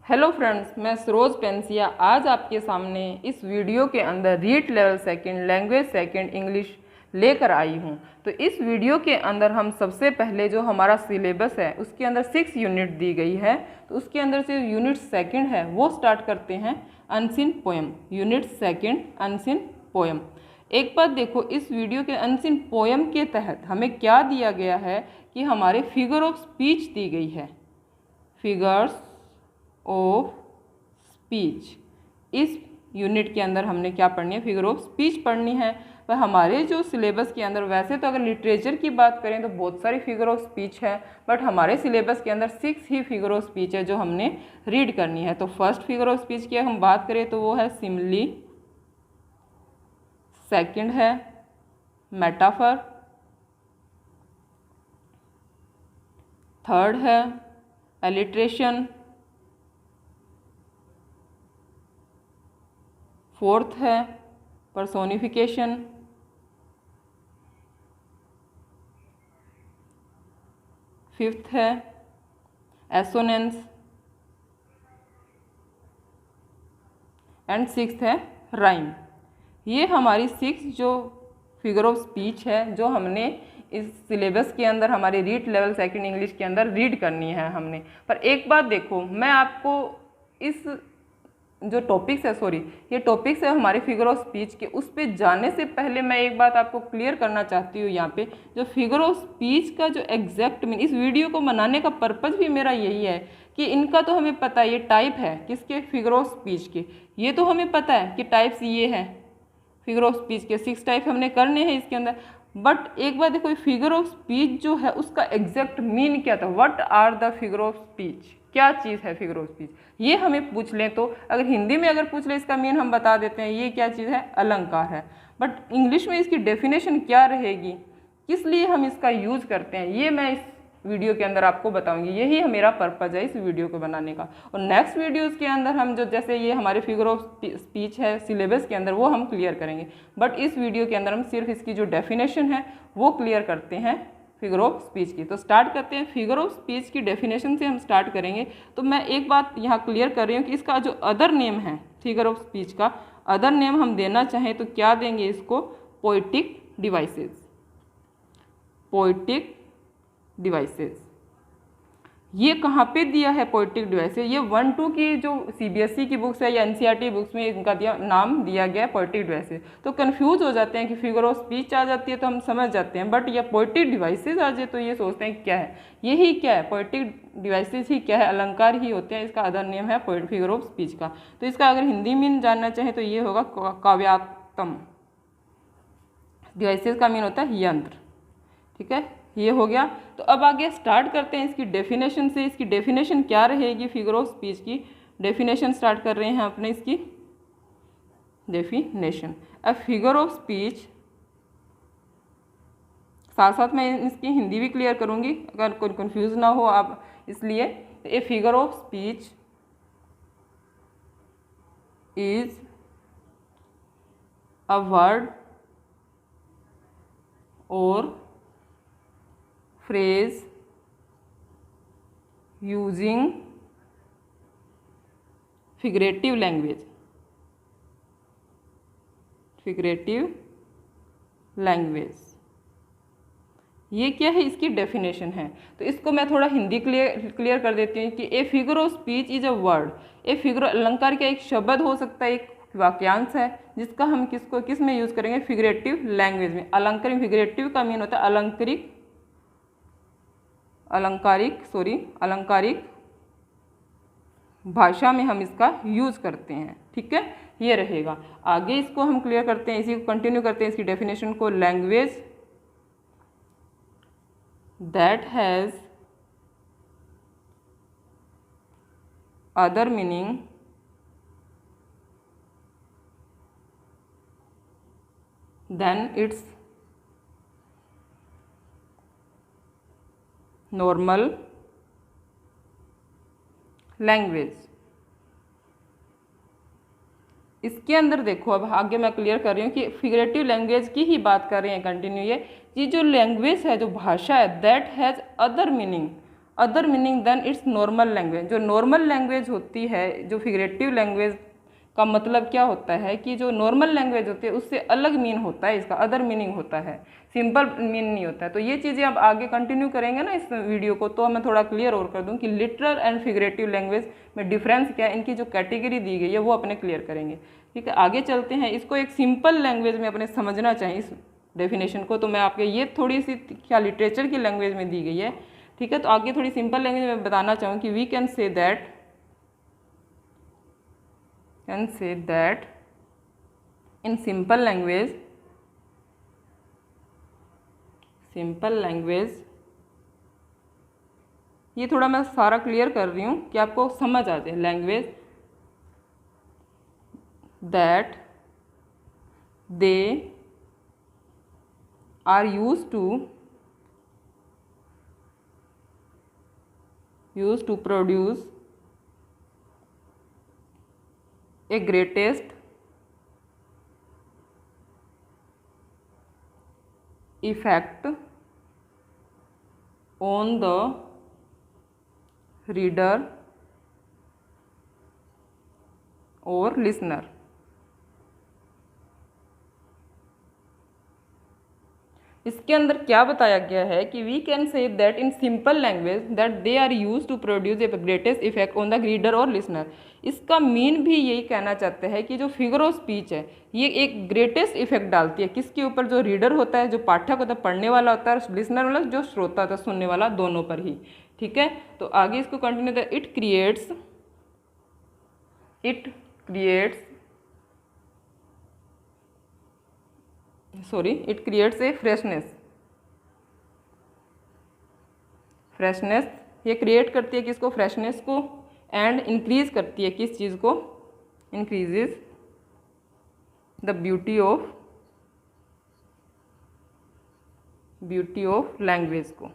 Hello friends, मैं सरोज पेंसिया आज आपके सामने इस वीडियो के अंदर read level second language second English लेकर आई हूँ। तो इस वीडियो के अंदर हम सबसे पहले जो हमारा सिलेबस है उसके अंदर 6 यूनिट दी गई है। तो उसके अंदर से यूनिट सेकंड है वो स्टार्ट करते हैं unseen poem. Unit second unseen poem. एक बात देखो, इस वीडियो के अनसीन पोएम के तहत हमें क्या दिया गया है कि हमारे फिगर ऑफ स्पीच दी गई है। फिगर्स ऑफ स्पीच इस यूनिट के अंदर हमने क्या पढ़नी है, फिगर ऑफ स्पीच पढ़नी है। पर हमारे जो सिलेबस के अंदर वैसे तो अगर लिटरेचर की बात करें तो बहुत सारी फिगर ऑफ स्पीच है, बट हमारे सिलेबस के अंदर 6 ही फिगर ऑफ स्पीच है जो हमने रीड करनी है। तो फर्स्ट फिगर ऑफ स्पीच की हम बात करें तो वो है सिमिली, सेकंड है मेटाफर, थर्ड है एलिट्रेशन, फोर्थ है पर्सोनिफिकेशन, फिफ्थ है एसोनेंस एंड सिक्स्थ है राइम। ये हमारी 6 जो फिगर ऑफ स्पीच है जो हमने इस सिलेबस के अंदर हमारे रीड लेवल सेकंड इंग्लिश के अंदर रीड करनी है हमने। पर एक बात देखो, मैं आपको इस जो टॉपिक्स है ये टॉपिक्स है हमारे फिगर ऑफ स्पीच के, उस पे जाने से पहले मैं एक बात आपको क्लियर करना चाहती हूँ। यहाँ पे जो फिगर ऑफ स्पीच का जो एग्जैक्ट मीन, इस वीडियो को बनाने का पर्पज़ भी मेरा यही है कि इनका तो हमें पता है ये टाइप है किसके, फिगर ऑफ स्पीच के। ये तो हमें पता है कि टाइप्स ये हैं फिगर ऑफ स्पीच के, 6 टाइप हमने करने हैं इसके अंदर। बट एक बात देखो, फिगर ऑफ स्पीच जो है उसका एग्जैक्ट मीन क्या था, what are the figure of speech, क्या चीज़ है फिगर ऑफ स्पीच, ये हमें पूछ लें तो अगर हिंदी में अगर पूछ लें इसका मीन हम बता देते हैं ये क्या चीज़ है, अलंकार है। बट इंग्लिश में इसकी डेफिनेशन क्या रहेगी, किस लिए हम इसका यूज़ करते हैं, ये मैं इस वीडियो के अंदर आपको बताऊंगी। यही मेरा पर्पज़ है इस वीडियो को बनाने का। और नेक्स्ट वीडियोज़ के अंदर हम जो जैसे ये हमारे फिगर ऑफ स्पीच है सिलेबस के अंदर वो हम क्लियर करेंगे, बट इस वीडियो के अंदर हम सिर्फ इसकी जो डेफिनेशन है वो क्लियर करते हैं फिगर ऑफ स्पीच की। तो स्टार्ट करते हैं, फिगर ऑफ स्पीच की डेफिनेशन से हम स्टार्ट करेंगे। तो मैं एक बात यहाँ क्लियर कर रही हूँ कि इसका जो अदर नेम है फिगर ऑफ स्पीच का, अदर नेम हम देना चाहें तो क्या देंगे इसको, पोइटिक डिवाइसेस। पोइटिक डिवाइसेस ये कहाँ पे दिया है पोइटिक डिवाइसेस, ये 1-2 की जो सीबीएसई की बुक्स है या एनसीईआरटी बुक्स में इनका नाम दिया गया है पोइटिक डिवाइसेस। तो कंफ्यूज हो जाते हैं कि फिगर ऑफ स्पीच आ जाती है तो हम समझ जाते हैं, बट ये पोइटिक डिवाइसेस आ जाए तो ये सोचते हैं क्या है, यही क्या है, पोइटिक डिवाइसेस ही क्या है, अलंकार ही होते हैं। इसका अदर नेम है फिगर ऑफ स्पीच का। तो इसका अगर हिंदी मीन जानना चाहें तो ये होगा काव्यात्म। डिवाइसेस का मीन होता है यंत्र, ठीक है, ये हो गया। तो अब आगे स्टार्ट करते हैं इसकी डेफिनेशन से। इसकी डेफिनेशन क्या रहेगी फिगर ऑफ स्पीच की, डेफिनेशन स्टार्ट कर रहे हैं अपने इसकी डेफिनेशन। अब फिगर ऑफ स्पीच साथ साथ मैं इसकी हिंदी भी क्लियर करूंगी अगर कोई कंफ्यूज ना हो आप, इसलिए a figure of speech is a word और phrase using figurative language। figurative language ये क्या है, इसकी डेफिनेशन है। तो इसको मैं थोड़ा हिंदी क्लियर कर देती हूँ कि a figure of speech is a word. A figure अलंकार का एक शब्द हो सकता है, एक वाक्यांश है जिसका हम किस में यूज़ करेंगे, फिगरेटिव लैंग्वेज में। अलंकार, फिगरेटिव का मीन होता है अलंकारिक भाषा में हम इसका यूज़ करते हैं, ठीक है, ये रहेगा। आगे इसको हम क्लियर करते हैं, इसी को कंटिन्यू करते हैं इसकी डेफिनेशन को। Language that has other meaning than its normal language. इसके अंदर देखो, अब आगे मैं क्लियर कर रही हूँ कि फिगरेटिव लैंग्वेज की ही बात कर रहे हैं कंटिन्यू। ये जो लैंग्वेज है, जो भाषा है, that has other meaning, other meaning than its normal language. जो नॉर्मल लैंग्वेज होती है, जो फिगरेटिव लैंग्वेज का मतलब क्या होता है कि जो नॉर्मल लैंग्वेज होती है उससे अलग मीन होता है, इसका अदर मीनिंग होता है, सिंपल मीन नहीं होता है। तो ये चीज़ें अब आगे कंटिन्यू करेंगे ना इस वीडियो को, तो मैं थोड़ा क्लियर और कर दूं कि लिटरल एंड फिगरेटिव लैंग्वेज में डिफरेंस क्या है, इनकी जो कैटेगरी दी गई है वो अपने क्लियर करेंगे। ठीक है, आगे चलते हैं। इसको एक सिंपल लैंग्वेज में अपने समझना चाहिए इस डेफिनेशन को। तो मैं आपके ये थोड़ी सी क्या लिटरेचर की लैंग्वेज में दी गई है। ठीक है, तो आगे थोड़ी सिंपल लैंग्वेज में बताना चाहूँ कि we can say that in simple language ये थोड़ा मैं सारा क्लियर कर रही हूँ कि आपको समझ आ जाए। Language that they are use to produce a greatest effect on the reader or listener। इसके अंदर क्या बताया गया है कि we can say that in simple language that they are use to produce a greatest effect on the reader और listener. इसका mean भी यही कहना चाहते हैं कि जो फिगर ऑफ स्पीच है ये एक ग्रेटेस्ट इफेक्ट डालती है किसके ऊपर, जो रीडर होता है, जो पाठक होता है, पढ़ने वाला होता है, और लिसनर मतलब जो श्रोता होता है, सुनने वाला, दोनों पर ही। ठीक है, तो आगे इसको कंटिन्यू करते हैं। इट क्रिएट्स ए फ्रेशनेस ये क्रिएट करती है किसको, फ्रेशनेस को, एंड इंक्रीज करती है किस चीज़ को, increases the beauty of language को।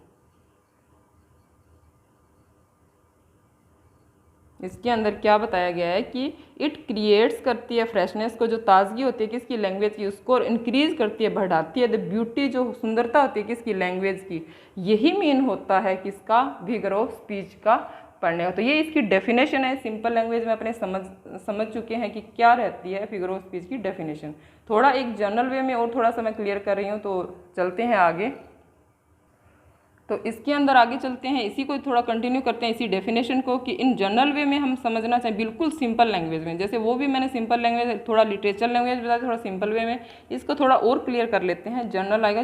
इसके अंदर क्या बताया गया है कि इट क्रिएट्स करती है फ्रेशनेस को, जो ताजगी होती है किसकी, लैंग्वेज की, उसको इंक्रीज करती है, बढ़ाती है। द ब्यूटी जो सुंदरता होती है किसकी, लैंग्वेज की। यही मीन होता है किसका, फिगर ऑफ स्पीच का पढ़ने का। तो ये इसकी डेफिनेशन है। सिंपल लैंग्वेज में अपने समझ चुके हैं कि क्या रहती है फिगर ऑफ स्पीच की डेफिनेशन। थोड़ा एक जनरल वे में और थोड़ा सा मैं क्लियर कर रही हूँ, तो चलते हैं आगे। तो इसके अंदर आगे चलते हैं, इसी को थोड़ा कंटिन्यू करते हैं, इसी डेफिनेशन को, कि इन जनरल वे में हम समझना चाहिए, बिल्कुल सिंपल लैंग्वेज में। जैसे वो भी मैंने सिंपल लैंग्वेज, थोड़ा लिटरेचर लैंग्वेज बताया, थोड़ा सिंपल वे में इसको थोड़ा और क्लियर कर लेते हैं। जनरल आएगा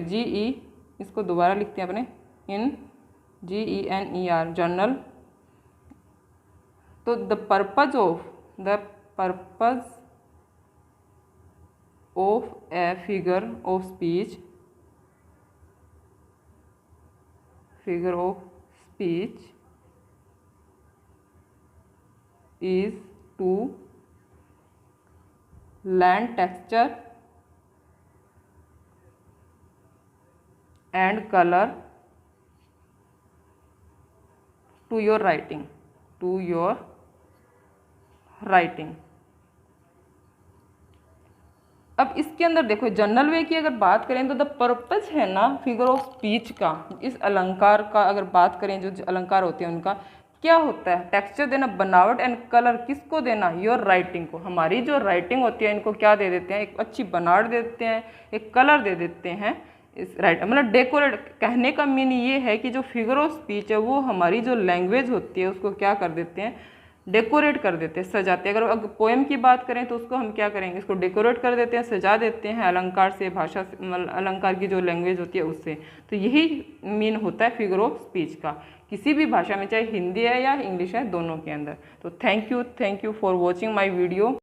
GE, इसको दोबारा लिखते हैं अपने, इन GENER, जनरल। तो the purpose of A figure of speech is to lend texture and color to your writing। अब इसके अंदर देखो, जनरल वे की अगर बात करें तो द पर्पज है ना फिगर ऑफ स्पीच का, इस अलंकार का अगर बात करें, जो अलंकार होते हैं उनका क्या होता है, टेक्सचर देना, बनावट एंड कलर किसको देना, योर राइटिंग को। हमारी जो राइटिंग होती है इनको क्या दे देते हैं, एक अच्छी बनावट दे देते हैं, एक कलर दे देते हैं इस राइट, मतलब डेकोरेट। कहने का मीन ये है कि जो फिगर ऑफ स्पीच है वो हमारी जो लैंग्वेज होती है उसको क्या कर देते हैं, डेकोरेट कर देते हैं, सजाते हैं। अगर पोएम की बात करें तो उसको हम क्या करेंगे, इसको डेकोरेट कर देते हैं, सजा देते हैं अलंकार से, भाषा से, अलंकार की जो लैंग्वेज होती है उससे। तो यही मीन होता है फिगर ऑफ स्पीच का, किसी भी भाषा में, चाहे हिंदी है या इंग्लिश है, दोनों के अंदर। तो thank you for watching my video.